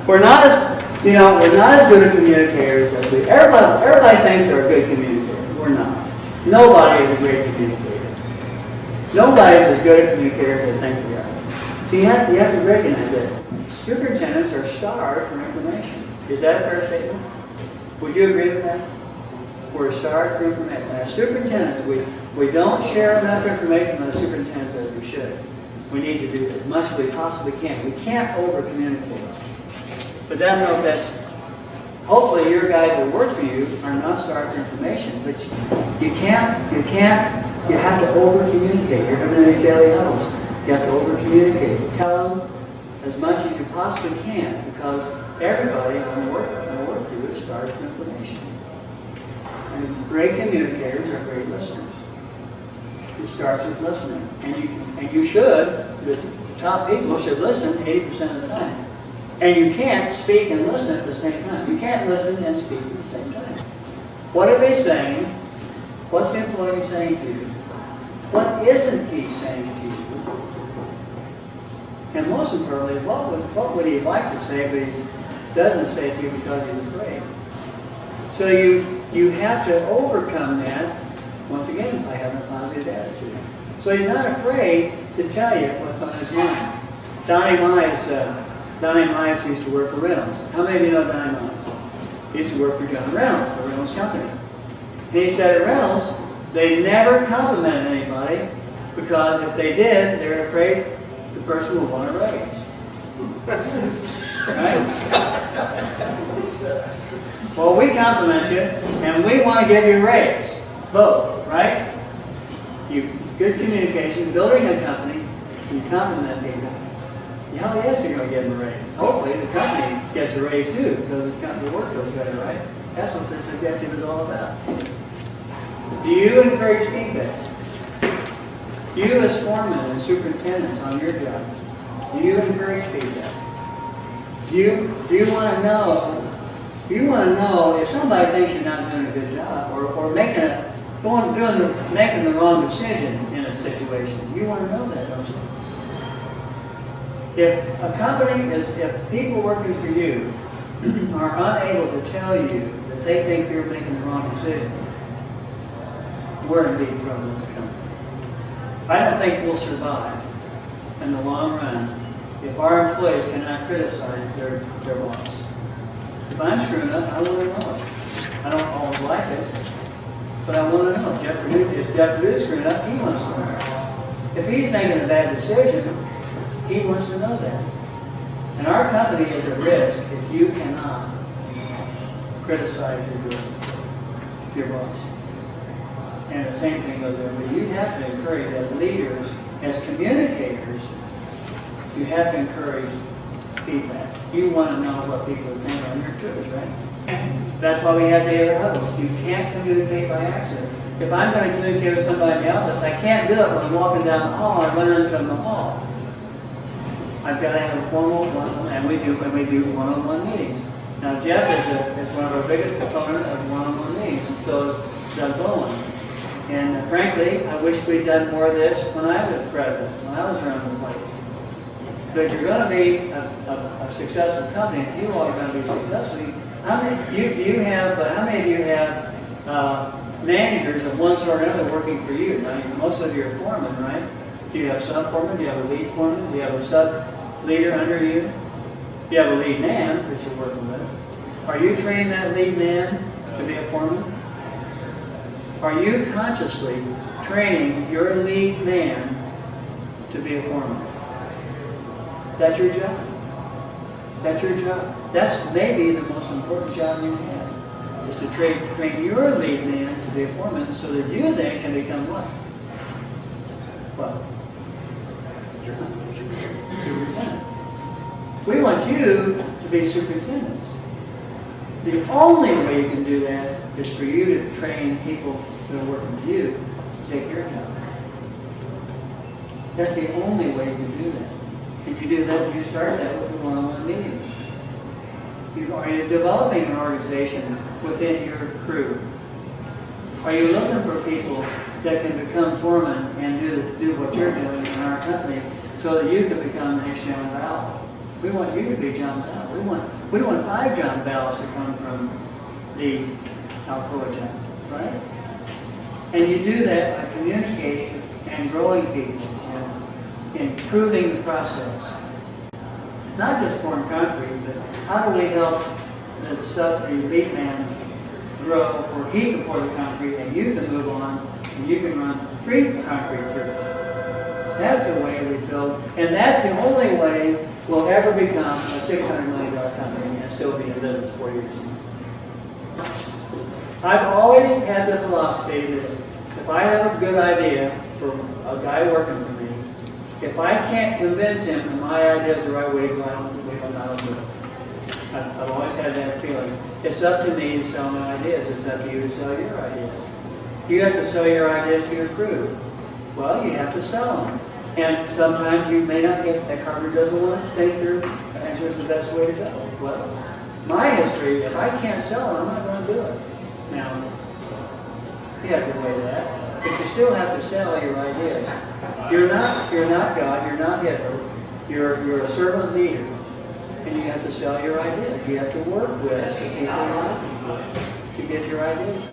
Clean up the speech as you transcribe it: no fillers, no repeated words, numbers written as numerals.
We're not as, we're not as good at communicators as we. Everybody thinks they're a good communicator. We're not. Nobody is a great communicator. Nobody is as good at communicators as they think they are. So you have to recognize that superintendents are starved for information. Is that a fair statement? Would you agree with that? We're starved for information. As superintendents, we don't share enough information with the superintendents as we should. We need to do as much as we possibly can. We can't over-communicate. But I don't know if that's, hopefully your guys that work for you are not starved for information, but you have to over-communicate. You're doing these daily huddles. You have to over-communicate. Tell them as much as you possibly can, because everybody on the work crew is starved for information. And great communicators are great listeners. It starts with listening. And you should, the top people should listen 80% of the time. And you can't speak and listen at the same time. You can't listen and speak at the same time. What are they saying? What's the employee saying to you? What isn't he saying to you? And most importantly, what would he like to say, but he doesn't say to you because he's afraid? So you have to overcome that, once again, by having a positive attitude. So you're not afraid to tell you what's on his mind. Donnie Mize used to work for Reynolds. How many of you know Donnie Mize? He used to work for John Reynolds, the Reynolds Company. And he said at Reynolds, they never complimented anybody because if they did, they were afraid the person would want a raise. Right? Well, we compliment you, and we want to give you a raise. Both, right? Good communication, building a company, you compliment people. Hell yes, you're going to give them a raise. Hopefully the company gets a raise too, because the work goes better, right? That's what this objective is all about. Do you encourage feedback? You as foremen and superintendents on your job, do you encourage feedback? Do you want to know? Do you want to know if somebody thinks you're not doing a good job or making the wrong decision in a situation? You want to know that, don't you? If people working for you are unable to tell you that they think you're making the wrong decision, we're in deep trouble as a company. I don't think we'll survive in the long run if our employees cannot criticize their boss. If I'm screwing up, I want to know it. I don't always like it, but I want to know. If Jeff Purdue's screwing up, he wants to know. If he's making a bad decision, he wants to know that. And our company is at risk if you cannot criticize your boss. And the same thing goes there. But you have to encourage, as leaders, as communicators, you have to encourage feedback. You want to know what people think on your crews, right? That's why we have daily huddles. You can't communicate by accident. If I'm going to communicate with somebody in the office, I can't do it when I'm walking down the hall. I run into them in the hall. I've got to have a formal one, and we do one-on-one meetings. Now Jeff is one of our biggest proponents of one-on-one meetings, and so is Doug Bowen. And frankly, I wish we'd done more of this when I was president, when I was running the place. So if you're going to be a successful company, if you all are going to be successful, how many of you have managers of one sort or another working for you? Right? Most of you are foremen, right? Do you have sub-foremen? Do you have a lead foreman? Do you have a sub-leader under you? Do you have a lead man that you're working with? Are you training that lead man to be a foreman? Are you consciously training your lead man to be a foreman? That's your job. That's your job. That's maybe the most important job you have, is to train your lead man to be a foreman so that you then can become what? What? Superintendent. We want you to be superintendents. The only way you can do that is for you to train people that are working for you to take your job. That's the only way you can do that. And you do that, you start that with the one-on-one meetings. Are you developing an organization within your crew? Are you looking for people that can become foremen and do what you're doing in our company so that you can become the next General Valve? We want you to be John Bell. We want 5 John Bells to come from the Alcoa Chapter, right? And you do that by communicating and growing people and improving the process. Not just pouring concrete, but how do we help the beat man grow where he can pour the concrete and you can move on and you can run 3 concrete crews. That's the way we build, and that's the only way we'll ever become a $600 million company and still be in business 4 years. I've always had the philosophy that if I have a good idea for a guy working for me, if I can't convince him that my idea is the right way to go, I don't do it. I've always had that feeling. It's up to me to sell my ideas. It's up to you to sell your ideas. You have to sell your ideas to your crew. Well, you have to sell them. And sometimes you may not get, that carpenter doesn't want to think your answer is the best way to go. Well, my history, if I can't sell it, I'm not going to do it. Now, you have to weigh that. But you still have to sell your ideas. You're not God, you're not Hitler. You're a servant leader. And you have to sell your ideas. You have to work with the people you're working with to get your ideas.